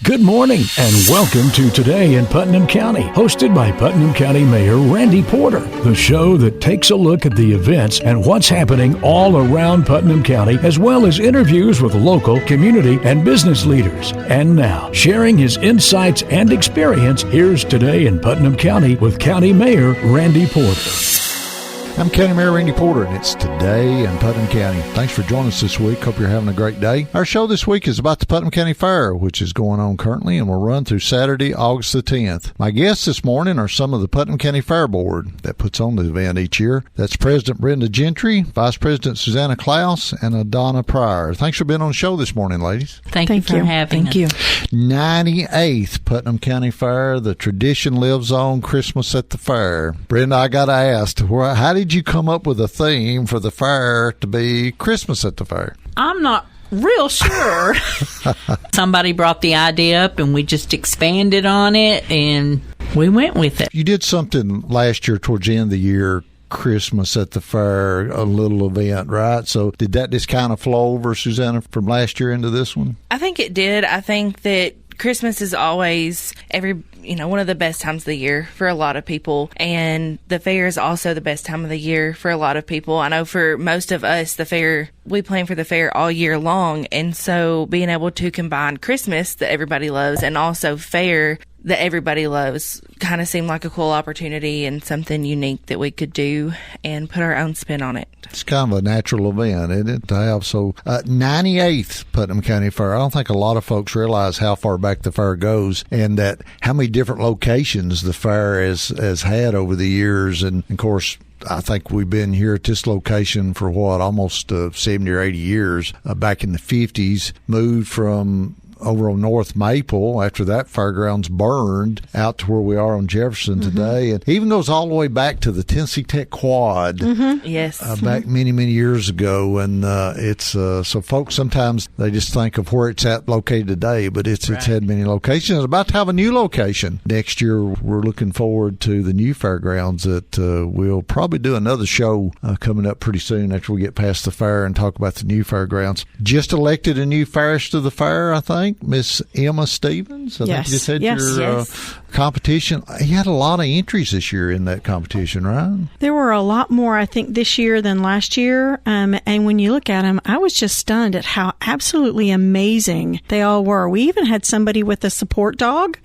Good morning and welcome to Today in Putnam County, hosted by Putnam County Mayor Randy Porter, the show that takes a look at the events and what's happening all around Putnam County, as well as interviews with local, community, and business leaders. And now, sharing his insights and experience, here's Today in Putnam County with County Mayor Randy Porter. I'm County Mayor Randy Porter, and it's Today in Putnam County. Thanks for joining us this week. Hope you're having a great day. Our show this week is about the Putnam County Fair, which is going on currently and will run through Saturday, August the 10th. My guests this morning are some of the Putnam County Fair Board that puts on the event each year. That's President Brenda Gentry, Vice President Susanna Clouse, and Adonna Pryor. Thanks for being on the show this morning, ladies. Thank you for having us. 98th Putnam County Fair. The tradition lives on, Christmas at the fair. Brenda, I got to ask, how did you come up with a theme for the fair to be Christmas at the fair? I'm not real sure. Somebody brought the idea up and we just expanded on it and we went with it. You did something last year towards the end of the year, Christmas at the fair, a little event, right? So did that just kind of flow over, Susanna, from last year into this one? I think it did. I think that Christmas is always one of the best times of the year for a lot of people, and the fair is also the best time of the year for a lot of people. I know for most of us, we plan for the fair all year long, and so being able to combine Christmas that everybody loves and also fair that everybody loves kind of seemed like a cool opportunity and something unique that we could do and put our own spin on it. It's kind of a natural event, isn't it, to have? So 98th Putnam County Fair. I don't think a lot of folks realize how far back the fair goes and that how many different locations the fair has had over the years. And, of course, I think we've been here at this location for almost 70 or 80 years. Back in the 50s, moved from over on North Maple after that fairgrounds burned out to where we are on Jefferson today. And even goes all the way back to the Tennessee Tech Quad. Yes. Back many, many years ago. And it's so folks sometimes they just think of where it's at located today, but it's had many locations. It's about to have a new location. Next year, we're looking forward to the new fairgrounds that we'll probably do another show coming up pretty soon after we get past the fair and talk about the new fairgrounds. Just elected a new fairest of the fair, I think. Miss Emma Stevens. I think you just had your competition. You had a lot of entries this year in that competition, right? There were a lot more, I think, this year than last year. And when you look at them, I was just stunned at how absolutely amazing they all were. We even had somebody with a support dog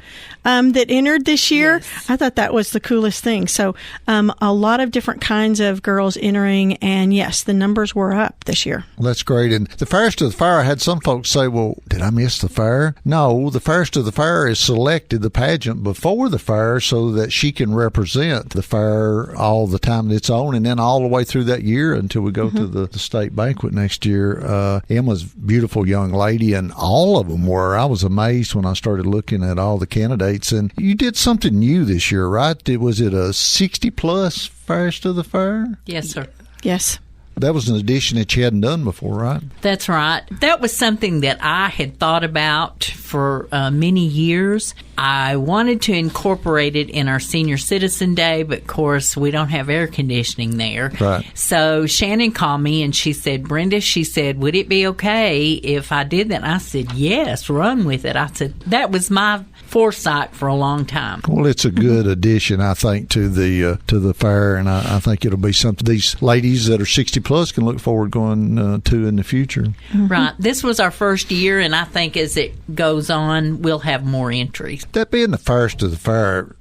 that entered this year. Yes. I thought that was the coolest thing. So a lot of different kinds of girls entering. And yes, the numbers were up this year. Well, that's great. And the fairest of the fair, I had some folks say, well, did I miss the fair? No, the fairest of the fair is selected, the pageant, before the fair so that she can represent the fair all the time that it's on and then all the way through that year until we go to the state banquet next year. Emma's a beautiful young lady, and all of them were. I was amazed when I started looking at all the candidates. And you did something new this year, right? Was it a 60-plus fairest of the fair? Yes, sir. Yes. That was an addition that you hadn't done before, right? That's right. That was something that I had thought about for many years. I wanted to incorporate it in our Senior Citizen Day, but of course we don't have air conditioning there. Right. So Shannon called me and she said, Brenda, would it be okay if I did that? And I said, yes, run with it. I said, that was my foresight for a long time. Well, it's a good addition, I think, to the fair, and I think it'll be something these ladies that are 60 plus can look forward going to in the future. Right. This was our first year, and I think as it goes on, we'll have more entries. That being the first of the fair,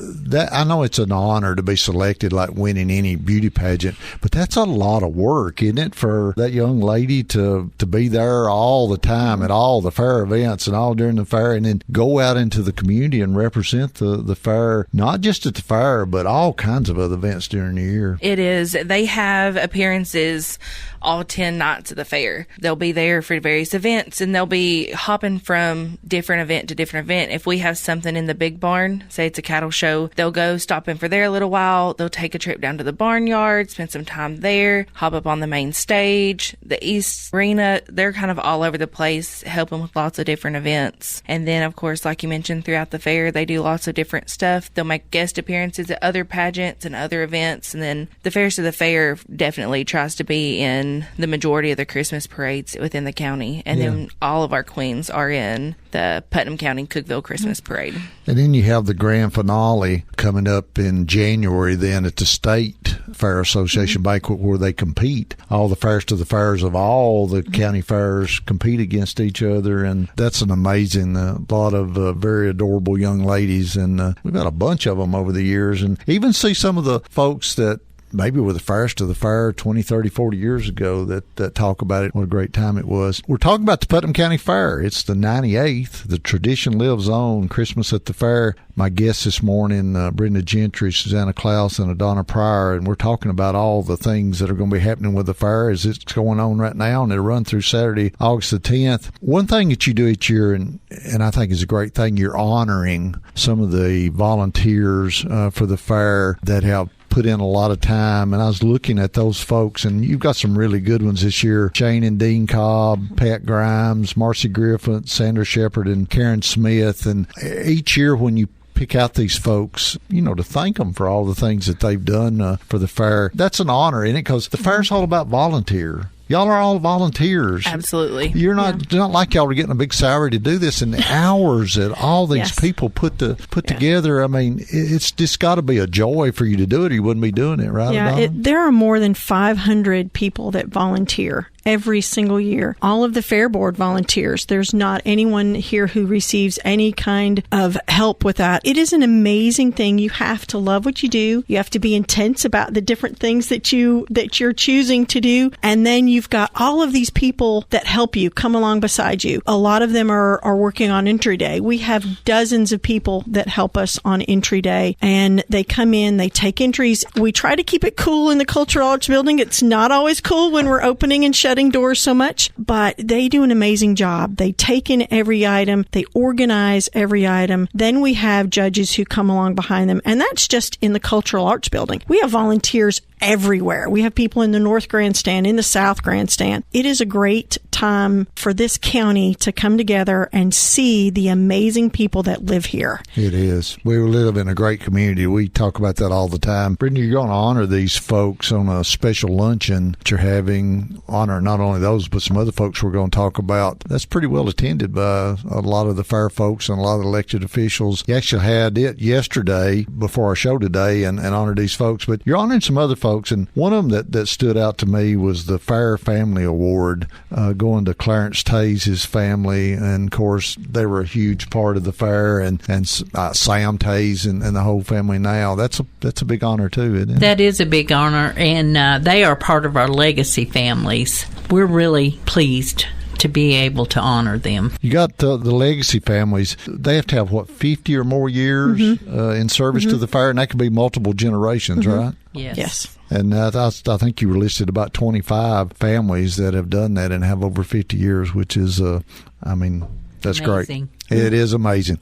that I know it's an honor to be selected, like winning any beauty pageant, but that's a lot of work, isn't it, for that young lady to be there all the time at all the fair events and all during the fair, and then go out into the community and represent the fair, not just at the fair, but all kinds of other events during the year. It is. They have appearances all 10 nights of the fair. They'll be there for various events, and they'll be hopping from different event to different event. If we have something in the big barn, say it's a cattle show So they'll go stop in for there a little while. They'll take a trip down to the barnyard, spend some time there, hop up on the main stage, the East Arena. They're kind of all over the place, helping with lots of different events. And then, of course, like you mentioned, throughout the fair, they do lots of different stuff. They'll make guest appearances at other pageants and other events. And then the Fairs of the Fair definitely tries to be in the majority of the Christmas parades within the county. And then all of our queens are in the Putnam County Cookeville Christmas Parade. And then you have the grand finale coming up in January then at the State Fair Association banquet where they compete. All the Fairs of the Fairs of all the county fairs compete against each other, and that's an amazing lot of very adorable young ladies, and we've had a bunch of them over the years, and even see some of the folks that maybe were the first of the fair 20, 30, 40 years ago that talk about it, what a great time it was. We're talking about the Putnam County Fair. It's the 98th. The tradition lives on, Christmas at the fair. My guests this morning, Brenda Gentry, Susanna Clouse, and Adonna Pryor, and we're talking about all the things that are going to be happening with the fair as it's going on right now, and it'll run through Saturday, August the 10th. One thing that you do each year, and I think is a great thing, you're honoring some of the volunteers for the fair that have put in a lot of time, and I was looking at those folks, and you've got some really good ones this year. Shane and Dean Cobb, Pat Grimes, Marcy Griffin, Sandra Shepard, and Karen Smith. And each year when you pick out these folks, to thank them for all the things that they've done for the fair, that's an honor, isn't it? Because the fair's all about volunteer. Y'all are all volunteers. Absolutely. You're not not like y'all are getting a big salary to do this, and the hours that all these people put together. I mean, it's just got to be a joy for you to do it, or you wouldn't be doing it, right? Yeah, there are more than 500 people that volunteer every single year. All of the Fair Board volunteers. There's not anyone here who receives any kind of help with that. It is an amazing thing. You have to love what you do. You have to be intense about the different things that you're choosing to do, and then you've got all of these people that help you, come along beside you. A lot of them are working on entry day. We have dozens of people that help us on entry day, and they come in, they take entries. We try to keep it cool in the Cultural Arts Building. It's not always cool when we're opening and shutting doors so much, but they do an amazing job. They take in every item, they organize every item. Then we have judges who come along behind them, and that's just in the Cultural Arts Building. We have volunteers everywhere. We have people in the North Grandstand, in the South Grandstand. It is a great time for this county to come together and see the amazing people that live here. It is. We live in a great community. We talk about that all the time. Brenda, you're going to honor these folks on a special luncheon that you're having. Honor not only those, but some other folks we're going to talk about. That's pretty well attended by a lot of the fair folks and a lot of the elected officials. You actually had it yesterday before our show today and honored these folks, but you're honoring some other folks. And one of them that stood out to me was the Fair Family Award going to Clarence Tays' family. And, of course, they were a huge part of the fair, and Sam Tays and the whole family now. That's a big honor, too, isn't it? That is a big honor, and they are part of our legacy families. We're really pleased to be able to honor them. You got the legacy families. They have to have, 50 or more years in service to the fair, and that could be multiple generations, right? Yes. And I think you were listed about 25 families that have done that and have over 50 years, which is, that's amazing. Great. It is amazing.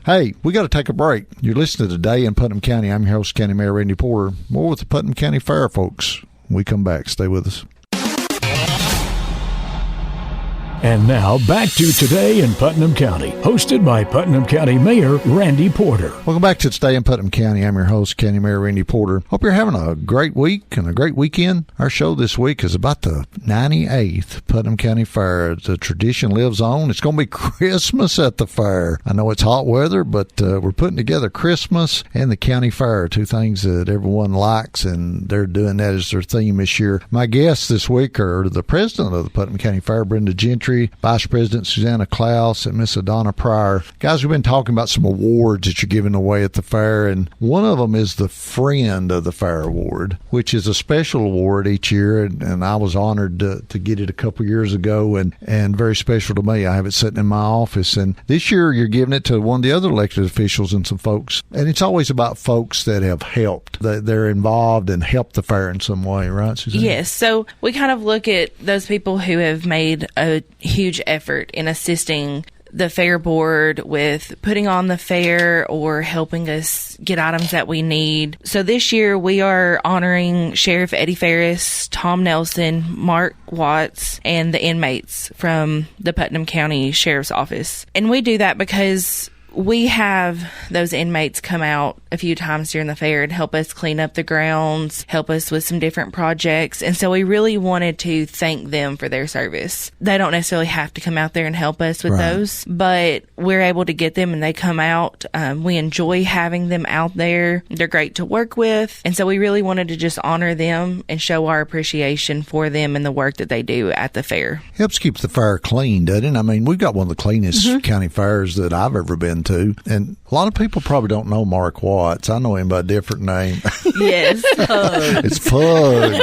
Hey, we got to take a break. You're listening to Today in Putnam County. I'm your host, County Mayor Randy Porter. More with the Putnam County Fair, folks. When we come back. Stay with us. And now, back to Today in Putnam County, hosted by Putnam County Mayor Randy Porter. Welcome back to Today in Putnam County. I'm your host, County Mayor Randy Porter. Hope you're having a great week and a great weekend. Our show this week is about the 98th Putnam County Fair. The tradition lives on. It's going to be Christmas at the fair. I know it's hot weather, but we're putting together Christmas and the county fair, two things that everyone likes, and they're doing that as their theme this year. My guests this week are the president of the Putnam County Fair, Brenda Gentry, Vice President Susanna Clouse, and Miss Adonna Pryor. Guys, we've been talking about some awards that you're giving away at the fair, and one of them is the Friend of the Fair Award, which is a special award each year, and I was honored to get it a couple years ago, and very special to me. I have it sitting in my office, and this year you're giving it to one of the other elected officials and some folks, and it's always about folks that have helped, that they're involved and helped the fair in some way, right, Susanna? Yes, so we kind of look at those people who have made a huge effort in assisting the fair board with putting on the fair or helping us get items that we need. So this year we are honoring Sheriff Eddie Ferris, Tom Nelson, Mark Watts, and the inmates from the Putnam County Sheriff's Office. And we do that because we have those inmates come out a few times during the fair and help us clean up the grounds, help us with some different projects. And so we really wanted to thank them for their service. They don't necessarily have to come out there and help us with those, but we're able to get them and they come out. We enjoy having them out there. They're great to work with. And so we really wanted to just honor them and show our appreciation for them and the work that they do at the fair. Helps keep the fair clean, doesn't it? I mean, we've got one of the cleanest county fairs that I've ever been to. And a lot of people probably don't know Mark Watts. I know him by a different name. Yes. It's Pugs.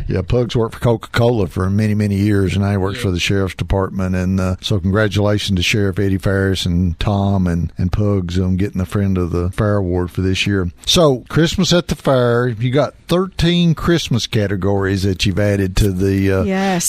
Yeah, Pugs worked for Coca-Cola for many, many years, and now he works for the Sheriff's Department. And so congratulations to Sheriff Eddie Ferris and Tom and Pugs on getting the Friend of the Fair Award for this year. So Christmas at the fair, you got 13 Christmas categories that you've added to the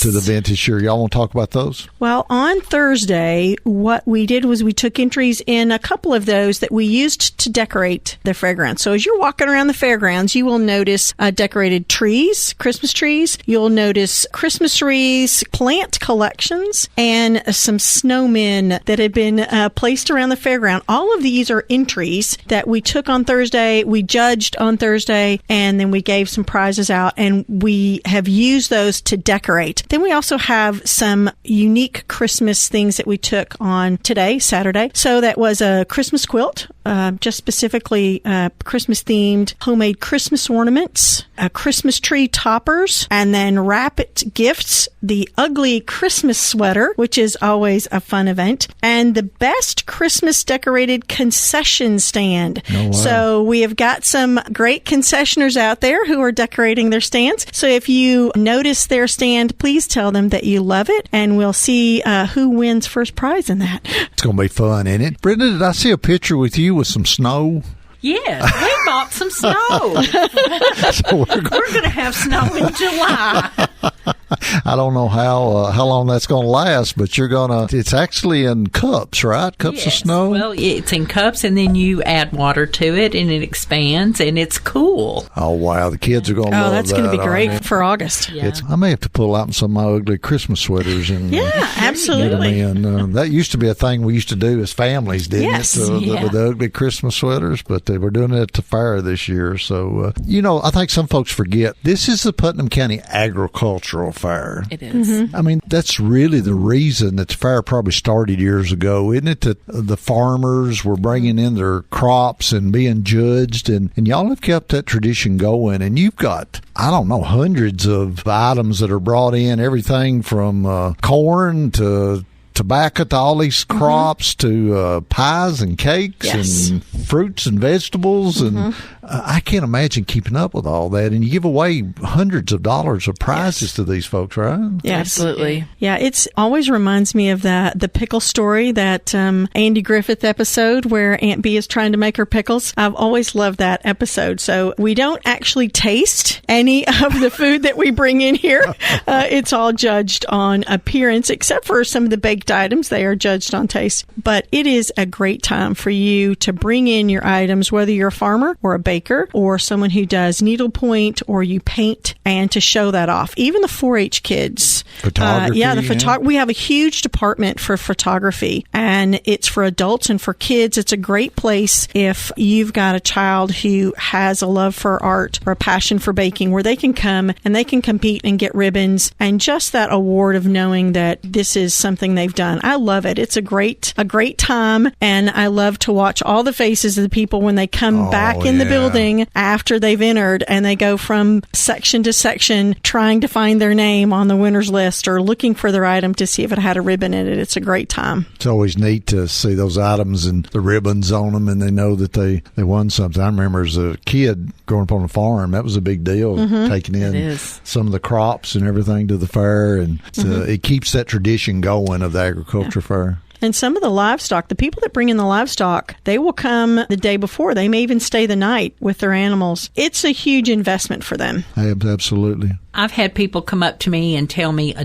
to the event this year. Y'all want to talk about those? Well, on Thursday, what we did was we took entries in a couple of those that we used to decorate the fairgrounds. So as you're walking around the fairgrounds, you will notice decorated trees, Christmas trees. You'll notice Christmas wreaths, plant collections, and some snowmen that had been placed around the fairground. All of these are entries that we took on Thursday, we judged on Thursday, and then we gave some prizes out, and we have used those to decorate. Then we also have some unique Christmas things that we took on today, Saturday. So that was a Christmas quilt, just specifically Christmas-themed homemade Christmas ornaments, Christmas tree toppers, and then Rapid Gifts, the ugly Christmas sweater, which is always a fun event, and the best Christmas decorated concession stand. Oh, wow. So we have got some great concessioners out there who are decorating their stands. So if you notice their stand, please tell them that you love it, and we'll see who wins first prize in that. It's going to be fun, isn't it? Brenda, did I see a picture with you with some snow? Yes, we bought some snow. So we're going to have snow in July. I don't know how long that's going to last, but it's actually in cups, right? Cups of snow? Well, it's in cups, and then you add water to it, and it expands, and it's cool. Oh, wow. The kids are going to love that. Oh, that's going to be great for August. Yeah. I may have to pull out some of my ugly Christmas sweaters and absolutely. get them in. That used to be a thing we used to do as families, didn't Yes. it? With the ugly Christmas sweaters, but we're doing it at the fair this year. So, I think some folks forget this is the Putnam County Agricultural Fair. It is. I mean, that's really the reason that the fair probably started years ago, isn't it? That the farmers were bringing in their crops and being judged, and y'all have kept that tradition going. And you've got, I don't know, hundreds of items that are brought in, everything from corn to tobacco to all these crops to pies and cakes and fruits and vegetables. And I can't imagine keeping up with all that. And you give away hundreds of dollars of prizes to these folks, right? Yes. Absolutely. Yeah, it always reminds me of the pickle story, that Andy Griffith episode where Aunt Bee is trying to make her pickles. I've always loved that episode. So we don't actually taste any of the food that we bring in here. It's all judged on appearance, except for some of the baked items. They are judged on taste. But it is a great time for you to bring in your items, whether you're a farmer or a baker or someone who does needlepoint or you paint, and to show that off. Even the 4-H kids. Photography. We have a huge department for photography, and it's for adults and for kids. It's a great place if you've got a child who has a love for art or a passion for baking, where they can come and they can compete and get ribbons, and just that award of knowing that this is something they've done. I love it. It's a great time, and I love to watch all the faces of the people when they come back in the building after they've entered, and they go from section to section trying to find their name on the winner's list or looking for their item to see if it had a ribbon in it. It's a great time. It's always neat to see those items and the ribbons on them, and they know that they won something. I remember as a kid growing up on a farm, that was a big deal, taking in some of the crops and everything to the fair, and it keeps that tradition going of the agriculture fair. And some of the livestock, the people that bring in the livestock, they will come the day before. They may even stay the night with their animals. It's a huge investment for them. Absolutely. I've had people come up to me and tell me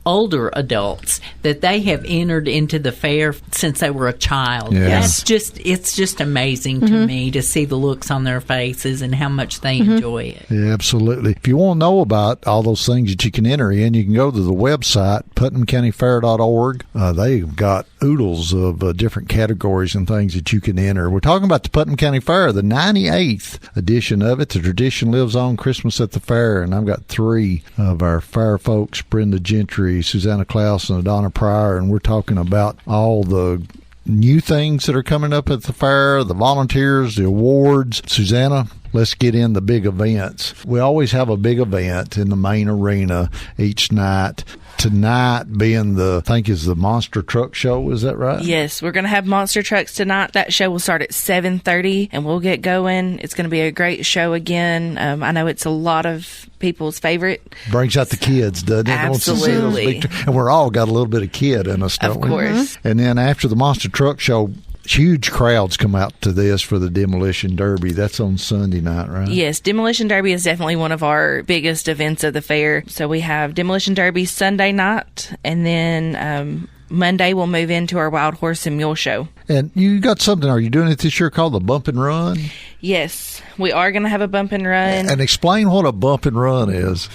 older adults, that they have entered into the fair since they were a child. Yeah. It's just amazing to me to see the looks on their faces and how much they enjoy it. Yeah, absolutely. If you want to know about all those things that you can enter in, you can go to the website, putnamcountyfair.org. They've got oodles of different categories and things that you can enter. We're talking about the Putnam County Fair, the 98th edition of it. The tradition lives on, Christmas at the fair, and I've got three of our fair folks, Brenda Gentry, Susanna Clouse, and Adonna Pryor, and we're talking about all the new things that are coming up at the fair, the volunteers, the awards. Susanna, let's get in the big events. We always have a big event in the main arena each night. Tonight being I think is the Monster Truck Show, is that right? Yes, we're going to have monster trucks tonight. That show will start at 7:30, and we'll get going. It's going to be a great show again. I know it's a lot of people's favorite. Brings out the kids, doesn't it? Absolutely. And we're all got a little bit of kid in us, don't we? Of course. And then after the Monster Truck Show, huge crowds come out to this for the Demolition Derby. That's on Sunday night, right? Yes, Demolition Derby is definitely one of our biggest events of the fair. So we have Demolition Derby Sunday night, and then Monday we'll move into our Wild Horse and Mule Show. And you got something, are you doing it this year caught the Bump and Run? Yes, we are going to have a bump and run. And explain what a bump and run is.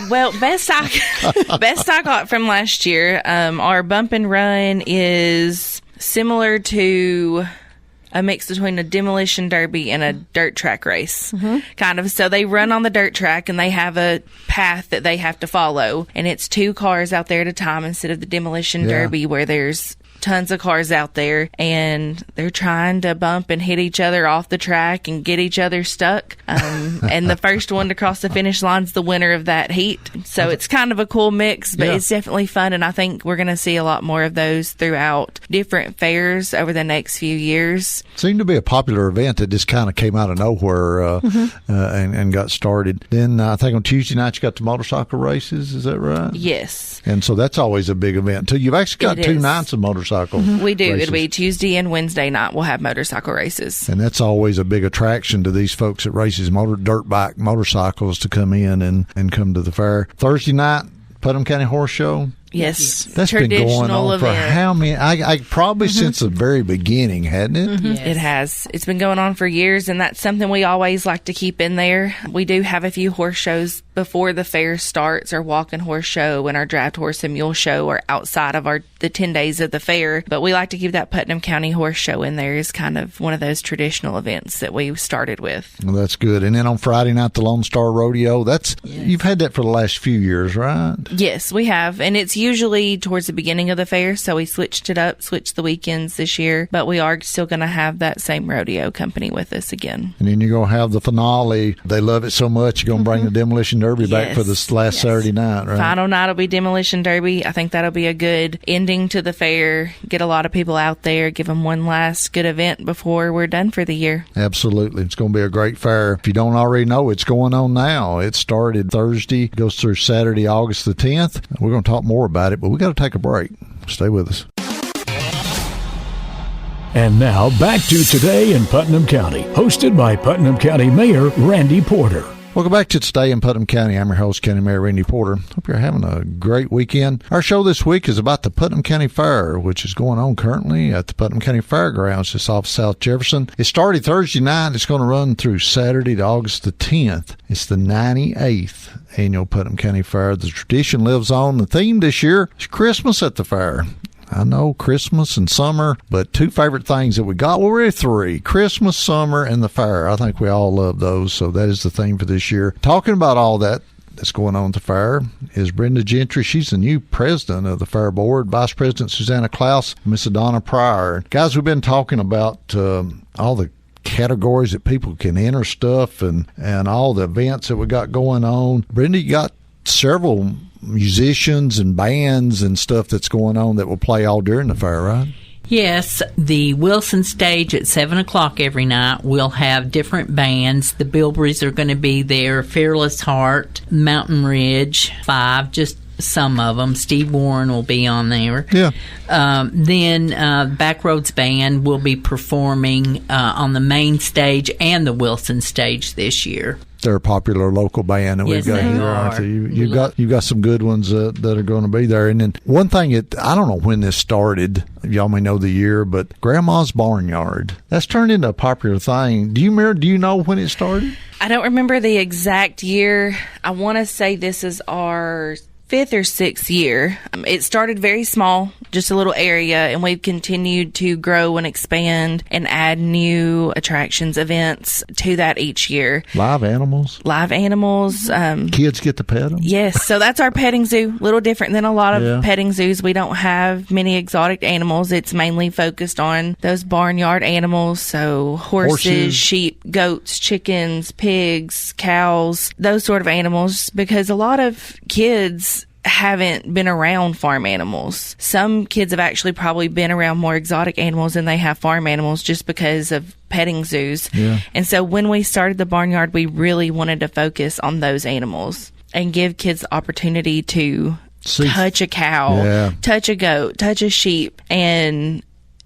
Well, best I got from last year, our bump and run is similar to a mix between a demolition derby and a dirt track race, kind of. So they run on the dirt track and they have a path that they have to follow, and it's 2 cars out there at a time instead of the demolition derby where there's tons of cars out there, and they're trying to bump and hit each other off the track and get each other stuck. And the first one to cross the finish line's the winner of that heat. So it's kind of a cool mix, but it's definitely fun, and I think we're going to see a lot more of those throughout different fairs over the next few years. Seemed to be a popular event that just kind of came out of nowhere and got started. Then I think on Tuesday night you got the motorcycle races, is that right? Yes. And so that's always a big event, too. You've actually got 2 nights of motorcycle We do. races. It'll be Tuesday and Wednesday night. We'll have motorcycle races. And that's always a big attraction to these folks that races dirt bike motorcycles to come in and come to the fair. Thursday night, Putnam County Horse Show. Yes. That's been going on event. for how many? I probably since the very beginning, hadn't it? Yes. It has. It's been going on for years, and that's something we always like to keep in there. We do have a few horse shows before the fair starts. Our walking horse show and our draft horse and mule show are outside of the 10 days of the fair, but we like to keep that Putnam County Horse Show in there as kind of one of those traditional events that we started with. Well, that's good. And then on Friday night, the Lone Star Rodeo. You've had that for the last few years, right? Yes, we have, and it's usually towards the beginning of the fair, so we switched the weekends this year, but we are still going to have that same rodeo company with us again. And then you're going to have the finale. They love it so much, you're going to bring the Demolition Derby back for this last Saturday night, right? Final night will be Demolition Derby. I think that'll be a good ending to the fair, get a lot of people out there, give them one last good event before we're done for the year. Absolutely. It's going to be a great fair. If you don't already know, it's going on now. It started Thursday, goes through Saturday, August the 10th. We're going to talk more about it, but we got to take a break. Stay with us. And now back to Today in Putnam County, hosted by Putnam County Mayor Randy Porter. Welcome back to Today in Putnam County. I'm your host, County Mayor Randy Porter. Hope you're having a great weekend. Our show this week is about the Putnam County Fair, which is going on currently at the Putnam County Fairgrounds just off South Jefferson. It started Thursday night. It's going to run through Saturday to August the 10th. It's the 98th annual Putnam County Fair. The tradition lives on. The theme this year is Christmas at the fair. I know, Christmas and summer, but 2 favorite things that we got, well, really 3. Christmas, summer, and the fair. I think we all love those, so that is the theme for this year. Talking about all that's going on at the fair is Brenda Gentry. She's the new president of the Fair Board. Vice President Susanna Clouse, Miss Adonna Pryor. Guys, we've been talking about all the categories that people can enter stuff and all the events that we got going on. Brenda, you got several musicians and bands and stuff that's going on that will play all during the fair, right? Yes, the Wilson stage at 7 o'clock every night will have different bands. The Bilberries are going to be there, Fearless Heart, Mountain Ridge 5, just some of them. Steve Warren will be on there. Yeah. Then Backroads Band will be performing on the main stage and the Wilson stage this year. They're a popular local band that we've got they here. are. You've got some good ones that are going to be there. And then one thing I don't know when this started. Y'all may know the year, but Grandma's Barnyard. That's turned into a popular thing. Do you know when it started? I don't remember the exact year. I want to say this is our 5th or 6th year. It started very small, just a little area, and we've continued to grow and expand and add new attractions, events to that each year. Live animals. Kids get to pet them. Yes, so that's our petting zoo. A little different than a lot of petting zoos. We don't have many exotic animals. It's mainly focused on those barnyard animals, so horses, sheep, goats, chickens, pigs, cows, those sort of animals, because a lot of kids haven't been around farm animals. Some kids have actually probably been around more exotic animals than they have farm animals just because of petting zoos. Yeah. And so when we started the barnyard, we really wanted to focus on those animals and give kids the opportunity to touch a cow, touch a goat, touch a sheep, and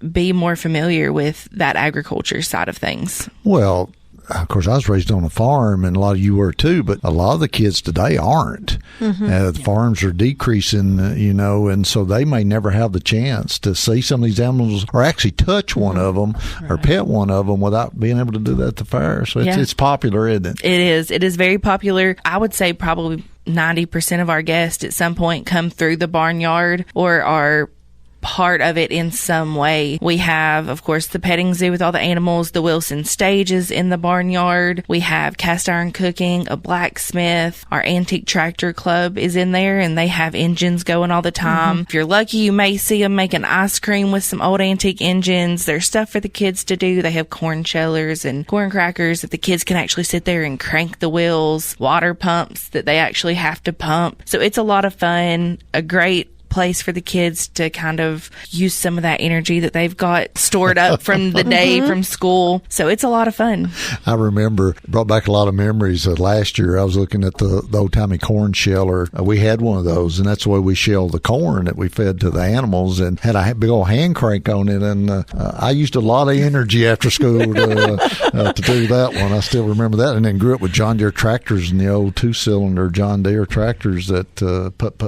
be more familiar with that agriculture side of things. Well, of course, I was raised on a farm, and a lot of you were too, but a lot of the kids today aren't. The farms are decreasing, and so they may never have the chance to see some of these animals or actually touch one of them or pet one of them without being able to do that at the fair. So it's popular, isn't it? It is. It is very popular. I would say probably 90% of our guests at some point come through the barnyard or are part of it in some way. We have, of course, the petting zoo with all the animals, the Wilson stages in the barnyard. We have cast iron cooking, a blacksmith. Our antique tractor club is in there, and they have engines going all the time. If you're lucky, you may see them making ice cream with some old antique engines. There's stuff for the kids to do. They have corn shellers and corn crackers that the kids can actually sit there and crank the wheels, water pumps that they actually have to pump. So it's a lot of fun, a great place for the kids to kind of use some of that energy that they've got stored up from the day from school. So it's a lot of fun. I remember, brought back a lot of memories. Last year I was looking at the old-timey corn sheller. We had one of those, and that's the way we shelled the corn that we fed to the animals, and had a big old hand crank on it. And I used a lot of energy after school to do that one. I still remember that. And then grew up with John Deere tractors and the old 2-cylinder John Deere tractors that put,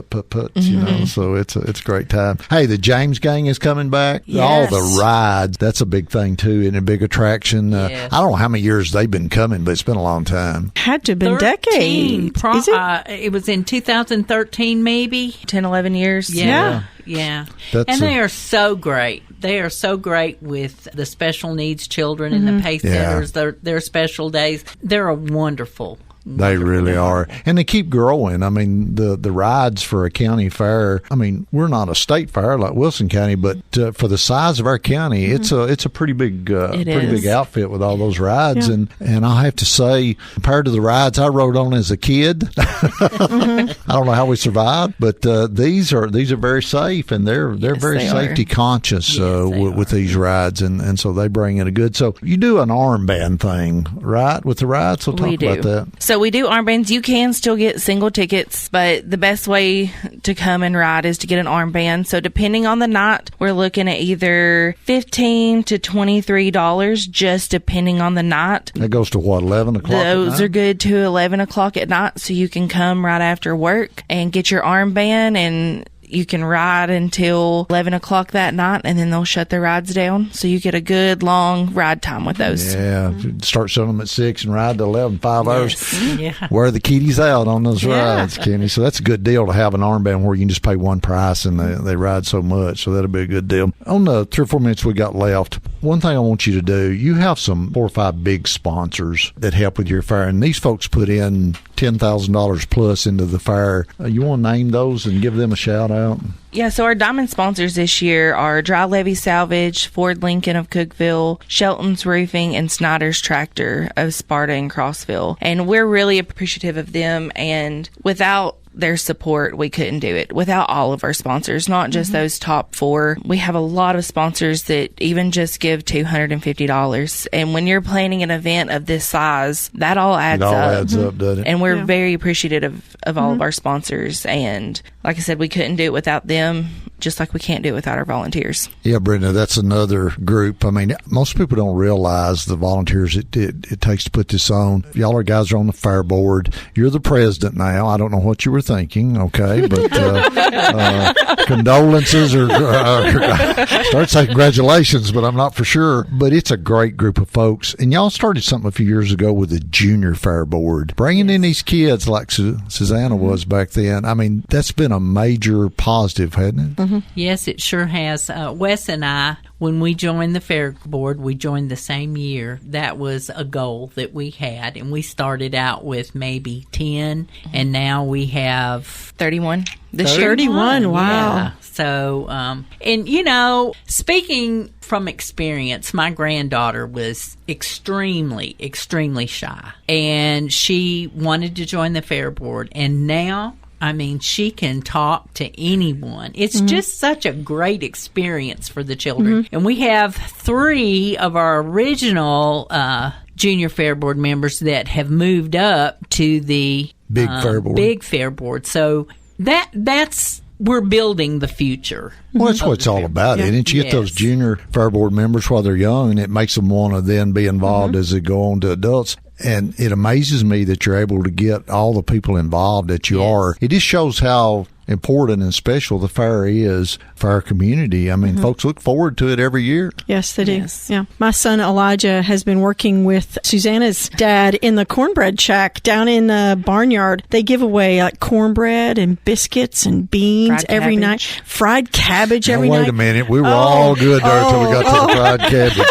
so it's a great time. Hey, the James Gang is coming back. Yes. All the rides, that's a big thing too, and a big attraction. Yes. I don't know how many years they've been coming, but it's been a long time. Had to have been decades. Is it? It was in 2013, maybe 10, 11 years. Yeah. And they are so great. They are so great with the special needs children and the pace setters. Their special days. They're a wonderful. They really are. And they keep growing. I mean, the rides for a county fair, I mean, we're not a state fair like Wilson County, but for the size of our county, it's a pretty big big outfit with all those rides. Yeah. And I have to say, compared to the rides I rode on as a kid, I don't know how we survived, but these are very safe, and they're very safety conscious with these rides, and so they bring in a good. So you do an armband thing, right, with the rides? So talk about that. So we do armbands. You can still get single tickets, but the best way to come and ride is to get an armband. So depending on the night, we're looking at either $15 to $23, just depending on the night. That goes to what, 11 o'clock Those are good to 11 o'clock at night, so you can come right after work and get your armband, and you can ride until 11 o'clock that night, and then they'll shut their rides down. So you get a good long ride time with those. Yeah. Start selling them at 6 and ride to 11, 5 hours. Yeah. Wear the kiddies out on those rides, Kenny. So that's a good deal to have an armband where you can just pay one price and they ride so much. So that'll be a good deal. On the 3 or 4 minutes we got left, one thing I want you to do, you have some 4 or 5 big sponsors that help with your fair, and these folks put in $10,000 plus into the fair. You want to name those and give them a shout out? Yeah, so our diamond sponsors this year are Dry Levy Salvage, Ford Lincoln of Cookeville, Shelton's Roofing, and Snyder's Tractor of Sparta and Crossville. And we're really appreciative of them, and without their support, we couldn't do it without all of our sponsors, not just those top 4. We have a lot of sponsors that even just give $250. And when you're planning an event of this size, that all adds up. It all adds up, doesn't it? And we're very appreciative of all of our sponsors. And like I said, we couldn't do it without them, just like we can't do it without our volunteers. Yeah, Brenda, that's another group. I mean, most people don't realize the volunteers it takes to put this on. Y'all are guys are on the fair board. You're the president now. I don't know what you were thinking, okay? But condolences or start saying congratulations, but I'm not for sure. But it's a great group of folks. And y'all started something a few years ago with the junior fair board, bringing in these kids like Susanna was back then. I mean, that's been a major positive, hasn't it? Yes, it sure has. Wes and I, when we joined the fair board, we joined the same year. That was a goal that we had, and we started out with maybe 10, and now we have 31 this year. 31, wow. Yeah. So, and speaking from experience, my granddaughter was extremely, extremely shy, and she wanted to join the fair board, and now, I mean, she can talk to anyone. It's just such a great experience for the children. And we have 3 of our original junior fair board members that have moved up to the Big fair board. So that's we're building the future. Well, that's what it's all about, isn't it? You get those junior fair board members while they're young, and it makes them want to then be involved as they go on to adults. And it amazes me that you're able to get all the people involved that you are. It just shows how important and special the fair is for our community. I mean, folks look forward to it every year. Yes, they do. Yeah. My son Elijah has been working with Susanna's dad in the cornbread shack down in the barnyard. They give away like cornbread and biscuits and beans every night. Fried cabbage every night. Wait a minute. We were all good there until we got to the fried cabbage.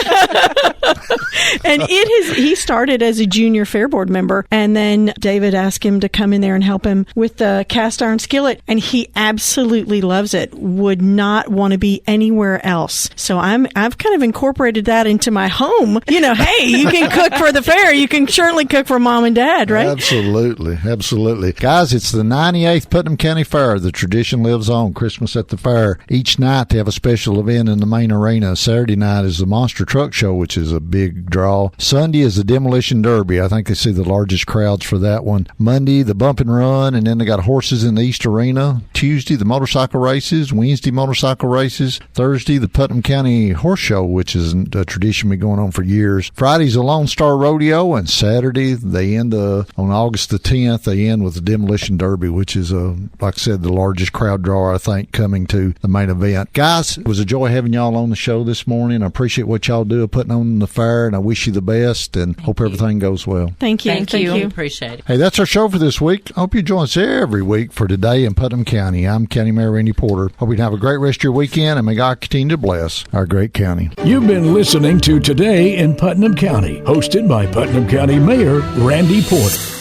And he started as a junior fair board member, and then David asked him to come in there and help him with the cast iron skillet, and he absolutely loves it. Would not want to be anywhere else. So I've kind of incorporated that into my home. Hey, you can cook for the fair. You can certainly cook for mom and dad, right? Absolutely. Guys, it's the 98th Putnam County Fair. The tradition lives on. Christmas at the fair. Each night they have a special event in the main arena. Saturday night is the Monster Truck Show, which is a big draw. Sunday is the Demolition Derby. I think they see the largest crowds for that one. Monday, the Bump and Run, and then they got horses in the East Arena. Tuesday, the motorcycle races. Wednesday, motorcycle races. Thursday, the Putnam County Horse Show, which is a tradition been going on for years. Friday's the Lone Star Rodeo, and Saturday, they end on August the 10th, they end with the Demolition Derby, which is, like I said, the largest crowd draw, I think, coming to the main event. Guys, it was a joy having y'all on the show this morning. I appreciate what y'all do putting on the fair, and I wish you the best and hope everything goes well. Thank you. Thank you. Appreciate it. Hey, that's our show for this week. I hope you join us every week for Today in Putnam County. I'm County Mayor Randy Porter. Hope you have a great rest of your weekend, and may God continue to bless our great county. You've been listening to Today in Putnam County, hosted by Putnam County Mayor Randy Porter.